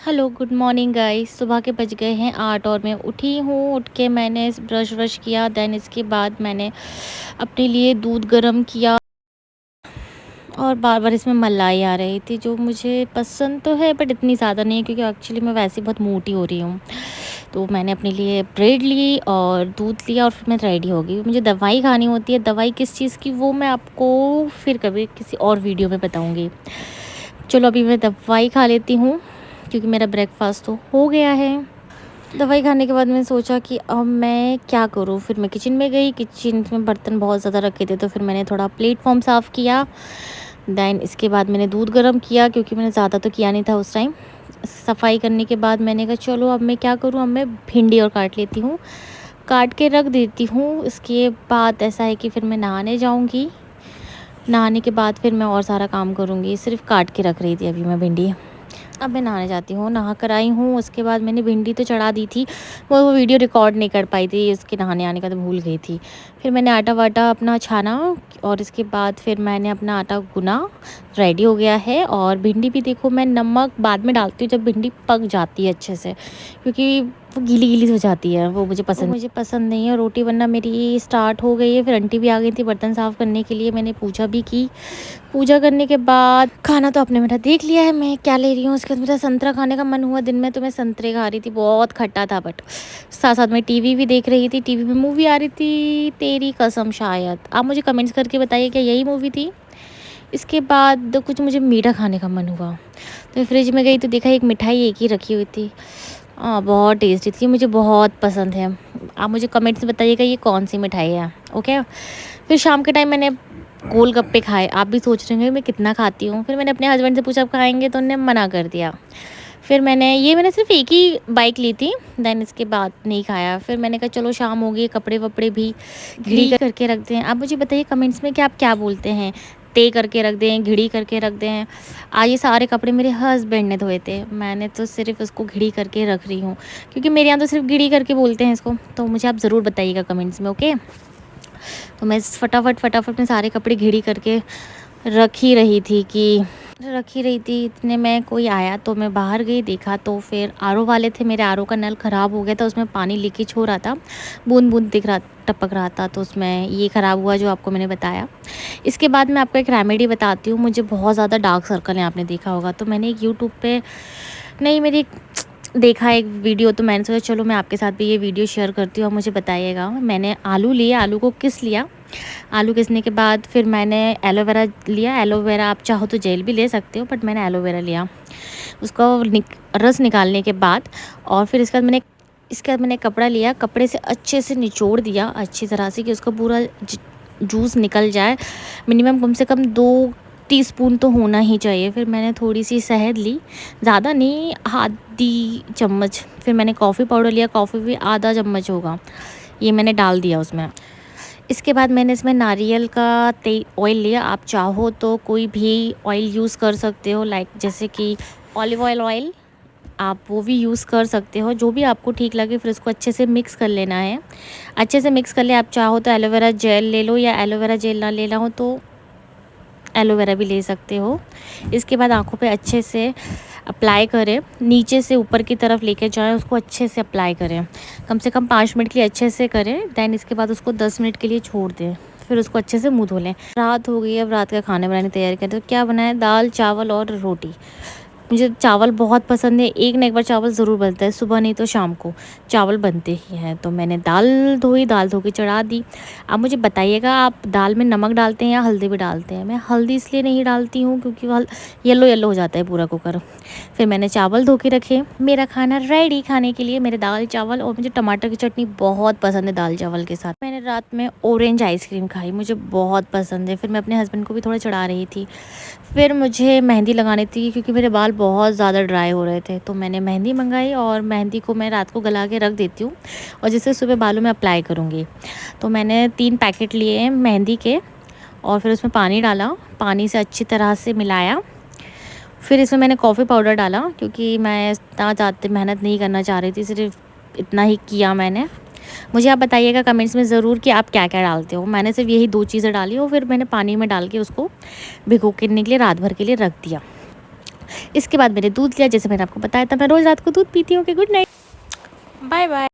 Hello, good morning guys. सुबह के बज गए हैं 8 और मैं उठी हूँ। उठ के मैंने ब्रश व्रश किया। देन इसके बाद मैंने अपने लिए दूध गर्म किया और बार बार इसमें मलाई आ रही थी, जो मुझे पसंद तो है बट इतनी ज़्यादा नहीं है, क्योंकि एक्चुअली मैं वैसे ही बहुत मोटी हो रही हूँ। तो मैंने अपने लिए ब्रेड ली और दूध लिया और फिर मैं रेडी हो गई। मुझे दवाई खानी होती है। दवाई किस चीज़ की, वो मैं आपको फिर कभी किसी और वीडियो में बताऊँगी। चलो अभी मैं दवाई खा लेती हूँ, क्योंकि मेरा ब्रेकफास्ट तो हो गया है। दवाई खाने के बाद मैंने सोचा कि अब मैं क्या करूँ। फिर मैं किचन में गई। किचन में बर्तन बहुत ज़्यादा रखे थे, तो फिर मैंने थोड़ा प्लेटफॉर्म साफ़ किया। दैन इसके बाद मैंने दूध गर्म किया, क्योंकि मैंने ज़्यादा तो किया नहीं था उस टाइम। सफाई करने के बाद मैंने कहा चलो अब मैं क्या करूँ, अब मैं भिंडी और काट लेती हूँ, काट के रख देती हूँ। इसके बाद ऐसा है कि फिर मैं नहाने जाऊँगी। नहाने के बाद फिर मैं और सारा काम करूँगी। सिर्फ काट के रख रही थी अभी मैं भिंडी। अब मैं नहाने जाती हूँ। नहा कर आई हूँ, उसके बाद मैंने भिंडी तो चढ़ा दी थी। वो वीडियो रिकॉर्ड नहीं कर पाई थी, इसके नहाने आने का तो भूल गई थी। फिर मैंने आटा वाटा अपना छाना और इसके बाद फिर मैंने अपना आटा गुना। रेडी हो गया है। और भिंडी भी देखो, मैं नमक बाद में डालती हूँ जब भिंडी पक जाती है अच्छे से, क्योंकि वो गीली गीली हो जाती है, वो मुझे पसंद नहीं है। रोटी बनना मेरी स्टार्ट हो गई है। फिर आंटी भी आ गई थी बर्तन साफ़ करने के लिए। मैंने पूजा भी की। पूजा करने के बाद खाना तो आपने मेरा देख लिया है मैं क्या ले रही हूँ। उसके बाद मेरा संतरा खाने का मन हुआ। दिन में तो मैं संतरे खा रही थी, बहुत खट्टा था, बट साथ साथ में टीवी भी देख रही थी। टीवी में मूवी आ रही थी, तेरी कसम शायद। आप मुझे कमेंट्स करके बताइए क्या यही मूवी थी। इसके बाद कुछ मुझे मीठा खाने का मन हुआ, तो फ्रिज में गई तो देखा एक मिठाई एक ही रखी हुई थी। बहुत टेस्टी थी, मुझे बहुत पसंद है। आप मुझे कमेंट्स में बताइएगा ये कौन सी मिठाई है। ओके। फिर शाम के टाइम मैंने गोलगप्पे खाए। आप भी सोच रहे होंगे मैं कितना खाती हूँ। फिर मैंने अपने हस्बैंड से पूछा आप खाएंगे, तो उन्होंने मना कर दिया। फिर मैंने सिर्फ एक ही बाइक ली थी। दैन इसके बाद नहीं खाया। फिर मैंने कहा चलो शाम हो गई, कपड़े वपड़े भी घिड़ी करके रखते हैं। आप मुझे बताइए कमेंट्स में कि आप क्या बोलते हैं, ते करके रख दें, घिड़ी करके रख दें। आज ये सारे कपड़े मेरे हस्बैंड ने धोए थे, मैंने तो सिर्फ उसको घिड़ी करके रख रही हूँ, क्योंकि मेरे यहाँ तो सिर्फ घिड़ी करके बोलते हैं इसको। तो मुझे आप ज़रूर बताइएगा कमेंट्स में। ओके। तो मैं फटाफट में सारे कपड़े घिड़ी करके रख ही रही थी। इतने में कोई आया, तो मैं बाहर गई, देखा तो फिर आरओ वाले थे। मेरे आरओ का नल ख़राब हो गया था, उसमें पानी लीकेज हो रहा था, बूंद बूंद टपक रहा था। तो उसमें ये ख़राब हुआ जो आपको मैंने बताया। इसके बाद मैं आपको एक रेमेडी बताती हूँ। मुझे बहुत ज़्यादा डार्क सर्कल है, आपने देखा होगा। तो मैंने एक यूट्यूब पे नहीं मेरी देखा एक वीडियो, तो मैंने सोचा चलो मैं आपके साथ भी ये वीडियो शेयर करती हूँ, और मुझे बताइएगा। मैंने आलू लिए, आलू को घिस लिया। आलू घिसने के बाद फिर मैंने एलोवेरा लिया। एलोवेरा आप चाहो तो जेल भी ले सकते हो, बट मैंने एलोवेरा लिया। उसको रस निकालने के बाद और फिर इसके बाद मैंने कपड़ा लिया। कपड़े से अच्छे से निचोड़ दिया अच्छी तरह से, कि उसका पूरा जूस निकल जाए। मिनिमम कम से कम 2 टीस्पून तो होना ही चाहिए। फिर मैंने थोड़ी सी शहद ली, ज़्यादा नहीं, आधी चम्मच। फिर मैंने कॉफ़ी पाउडर लिया, कॉफ़ी भी आधा चम्मच होगा, ये मैंने डाल दिया उसमें। इसके बाद मैंने इसमें नारियल का ऑयल लिया। आप चाहो तो कोई भी ऑयल यूज़ कर सकते हो, लाइक जैसे कि ऑलिव ऑयल आप वो भी यूज़ कर सकते हो, जो भी आपको ठीक लगे। फिर उसको अच्छे से मिक्स कर लेना है। अच्छे से मिक्स कर ले। आप चाहो तो एलोवेरा जेल ले लो, या एलोवेरा जेल ना लेना हो तो एलोवेरा भी ले सकते हो। इसके बाद आँखों पे अच्छे से अप्लाई करें, नीचे से ऊपर की तरफ लेके जाएं, उसको अच्छे से अप्लाई करें। कम से कम 5 मिनट के लिए अच्छे से करें। दैन इसके बाद उसको 10 मिनट के लिए छोड़ दें। फिर उसको अच्छे से मुँह धो लें। रात हो गई, अब रात का खाना बनाने की तैयारी करें। तो क्या बनाए, दाल चावल और रोटी। मुझे चावल बहुत पसंद है, एक ना एक बार चावल ज़रूर बनता है, सुबह नहीं तो शाम को चावल बनते ही हैं। तो मैंने दाल धो के चढ़ा दी। अब मुझे बताइएगा आप दाल में नमक डालते हैं या हल्दी भी डालते हैं। मैं हल्दी इसलिए नहीं डालती हूँ क्योंकि वो येलो येलो हो जाता है पूरा कुकर। फिर मैंने चावल धो के रखे। मेरा खाना रेडी खाने के लिए, मेरे दाल चावल, और मुझे टमाटर की चटनी बहुत पसंद है दाल चावल के साथ। मैंने रात में ऑरेंज आइसक्रीम खाई, मुझे बहुत पसंद है। फिर मैं अपने हस्बैंड को भी थोड़ा चढ़ा रही थी। फिर मुझे मेहंदी लगानी थी, क्योंकि मेरे बाल बहुत ज़्यादा ड्राई हो रहे थे। तो मैंने मेहंदी मंगाई, और मेहंदी को मैं रात को गला के रख देती हूँ, और जिससे सुबह बालों में अप्लाई करूँगी। तो मैंने 3 पैकेट लिए मेहंदी के, और फिर उसमें पानी डाला, पानी से अच्छी तरह से मिलाया। फिर इसमें मैंने कॉफ़ी पाउडर डाला, क्योंकि मैं इतना ज़्यादा मेहनत नहीं करना चाह रही थी, सिर्फ इतना ही किया मैंने। मुझे आप बताइएगा कमेंट्स में ज़रूर कि आप क्या-क्या डालते हो। मैंने सिर्फ यही 2 चीज़ें डाली और फिर मैंने पानी में डाल के उसको भिगो के रखने के लिए रात भर के लिए रख दिया। इसके बाद मैंने दूध लिया, जैसे मैंने आपको बताया था मैं रोज़ रात को दूध पीती हूँ। Okay, good night, bye bye.